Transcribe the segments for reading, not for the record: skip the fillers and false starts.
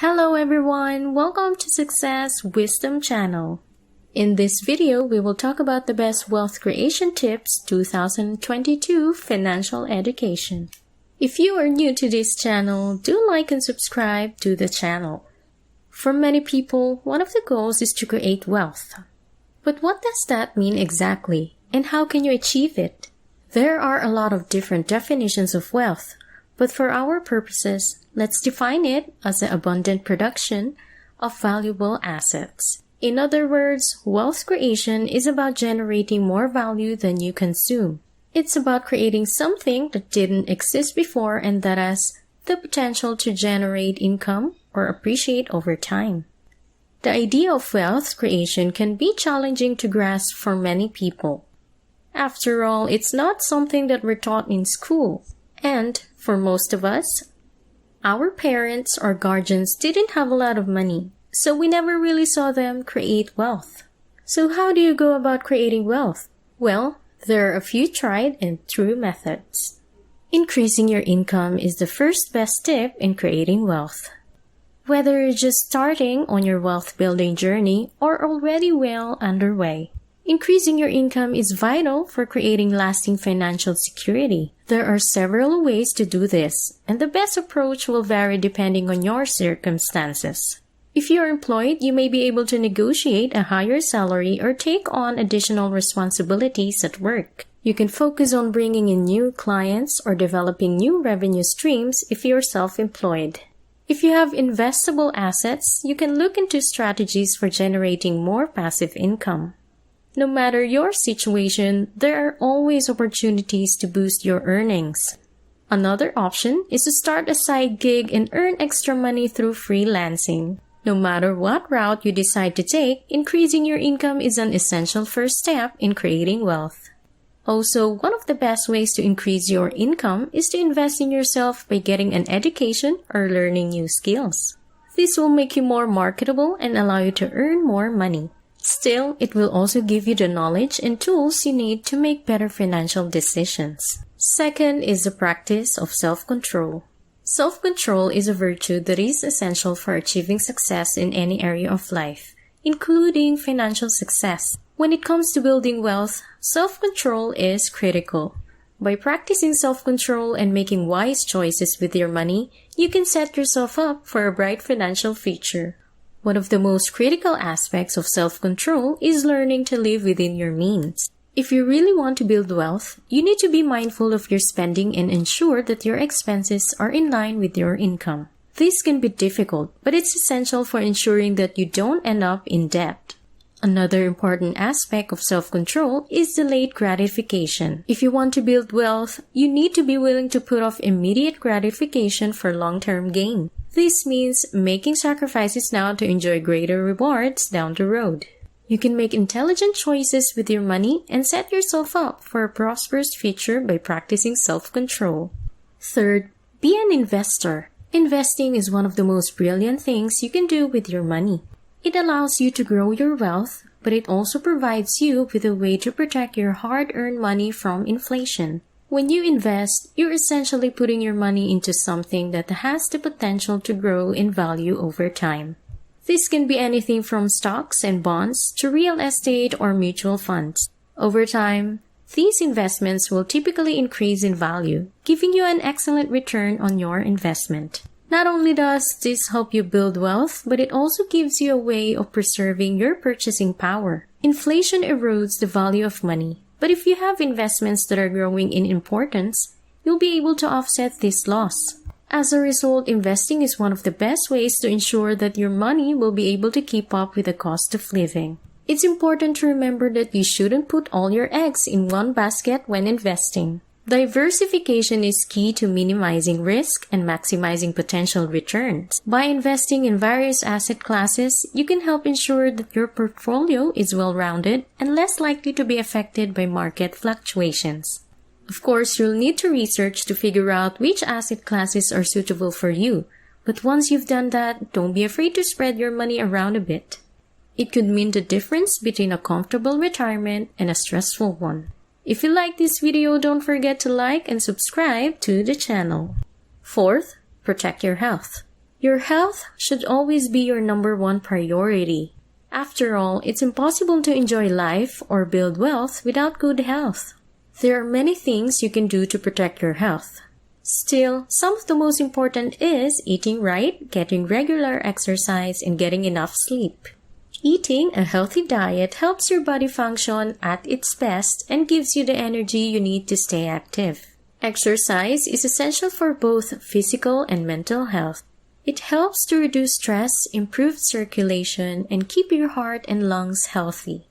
Hello everyone, welcome to Success Wisdom Channel. In this video, we will talk about the best wealth creation tips 2022 financial education. If you are new to this channel, do like and subscribe to the channel. For many people, one of the goals is to create wealth. But what does that mean exactly, and how can you achieve it? There are a lot of different definitions of wealth, but for our purposes, let's define it as the abundant production of valuable assets. In other words, wealth creation is about generating more value than you consume. It's about creating something that didn't exist before and that has the potential to generate income or appreciate over time. The idea of wealth creation can be challenging to grasp for many people. After all, it's not something that we're taught in school. And for most of us, our parents or guardians didn't have a lot of money, so we never really saw them create wealth. So how do you go about creating wealth? Well, there are a few tried and true methods. Increasing your income is the first best tip in creating wealth. Whether you're just starting on your wealth building journey or already well underway, increasing your income is vital for creating lasting financial security. There are several ways to do this, and the best approach will vary depending on your circumstances. If you are employed, you may be able to negotiate a higher salary or take on additional responsibilities at work. You can focus on bringing in new clients or developing new revenue streams if you're self-employed. If you have investable assets, you can look into strategies for generating more passive income. No matter your situation, there are always opportunities to boost your earnings. Another option is to start a side gig and earn extra money through freelancing. No matter what route you decide to take, increasing your income is an essential first step in creating wealth. Also, one of the best ways to increase your income is to invest in yourself by getting an education or learning new skills. This will make you more marketable and allow you to earn more money. Still, it will also give you the knowledge and tools you need to make better financial decisions. Second is the practice of self-control. Self-control is a virtue that is essential for achieving success in any area of life, including financial success. When it comes to building wealth, self-control is critical. By practicing self-control and making wise choices with your money, you can set yourself up for a bright financial future. One of the most critical aspects of self-control is learning to live within your means. If you really want to build wealth, you need to be mindful of your spending and ensure that your expenses are in line with your income. This can be difficult, but it's essential for ensuring that you don't end up in debt. Another important aspect of self-control is delayed gratification. If you want to build wealth, you need to be willing to put off immediate gratification for long-term gain. This means making sacrifices now to enjoy greater rewards down the road. You can make intelligent choices with your money and set yourself up for a prosperous future by practicing self-control. Third, be an investor. Investing is one of the most brilliant things you can do with your money. It allows you to grow your wealth, but it also provides you with a way to protect your hard-earned money from inflation. When you invest, you're essentially putting your money into something that has the potential to grow in value over time. This can be anything from stocks and bonds to real estate or mutual funds. Over time, these investments will typically increase in value, giving you an excellent return on your investment. Not only does this help you build wealth, but it also gives you a way of preserving your purchasing power. Inflation erodes the value of money. But if you have investments that are growing in importance, you'll be able to offset this loss. As a result, investing is one of the best ways to ensure that your money will be able to keep up with the cost of living. It's important to remember that you shouldn't put all your eggs in one basket when investing. Diversification is key to minimizing risk and maximizing potential returns. By investing in various asset classes, you can help ensure that your portfolio is well-rounded and less likely to be affected by market fluctuations. Of course, you'll need to research to figure out which asset classes are suitable for you. But once you've done that, don't be afraid to spread your money around a bit. It could mean the difference between a comfortable retirement and a stressful one. If you like this video, don't forget to like and subscribe to the channel. Fourth, protect your health. Your health should always be your number one priority. After all, it's impossible to enjoy life or build wealth without good health. There are many things you can do to protect your health. Still, some of the most important is eating right, getting regular exercise, and getting enough sleep. Eating a healthy diet helps your body function at its best and gives you the energy you need to stay active. Exercise is essential for both physical and mental health. It helps to reduce stress, improve circulation, and keep your heart and lungs healthy.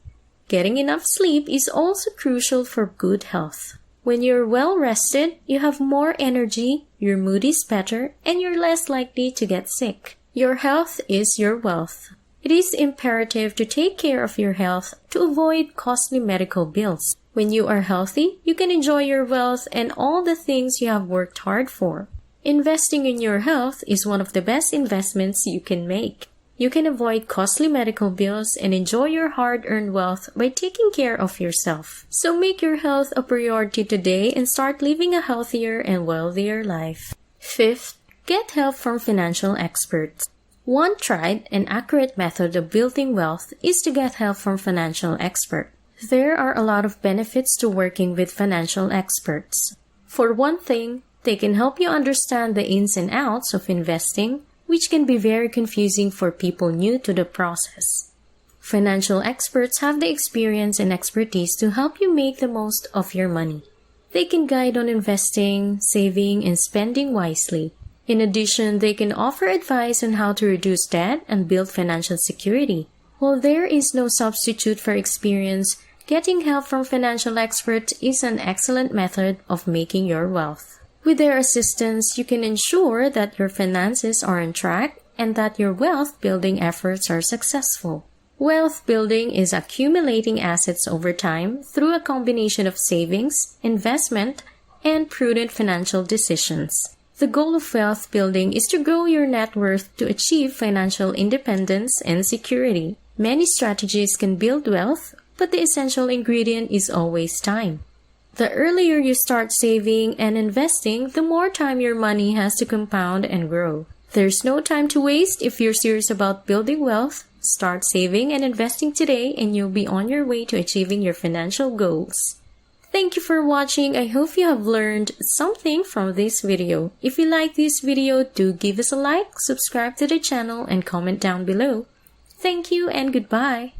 Getting enough sleep is also crucial for good health. When you're well rested, you have more energy, your mood is better, and you're less likely to get sick. Your health is your wealth. It is imperative to take care of your health to avoid costly medical bills. When you are healthy, you can enjoy your wealth and all the things you have worked hard for. Investing in your health is one of the best investments you can make. You can avoid costly medical bills and enjoy your hard-earned wealth by taking care of yourself. So make your health a priority today and start living a healthier and wealthier life. Fifth, get help from financial experts. One tried and accurate method of building wealth is to get help from financial experts. There are a lot of benefits to working with financial experts. For one thing, they can help you understand the ins and outs of investing, which can be very confusing for people new to the process. Financial experts have the experience and expertise to help you make the most of your money. They can guide on investing, saving, and spending wisely. In addition, they can offer advice on how to reduce debt and build financial security. While there is no substitute for experience, getting help from financial experts is an excellent method of making your wealth. With their assistance, you can ensure that your finances are on track and that your wealth building efforts are successful. Wealth building is accumulating assets over time through a combination of savings, investment, and prudent financial decisions. The goal of wealth building is to grow your net worth to achieve financial independence and security. Many strategies can build wealth, but the essential ingredient is always time. The earlier you start saving and investing, the more time your money has to compound and grow. There's no time to waste if you're serious about building wealth. Start saving and investing today and you'll be on your way to achieving your financial goals. Thank you for watching. I hope you have learned something from this video. If you like this video, do give us a like, subscribe to the channel, and comment down below. Thank you and goodbye.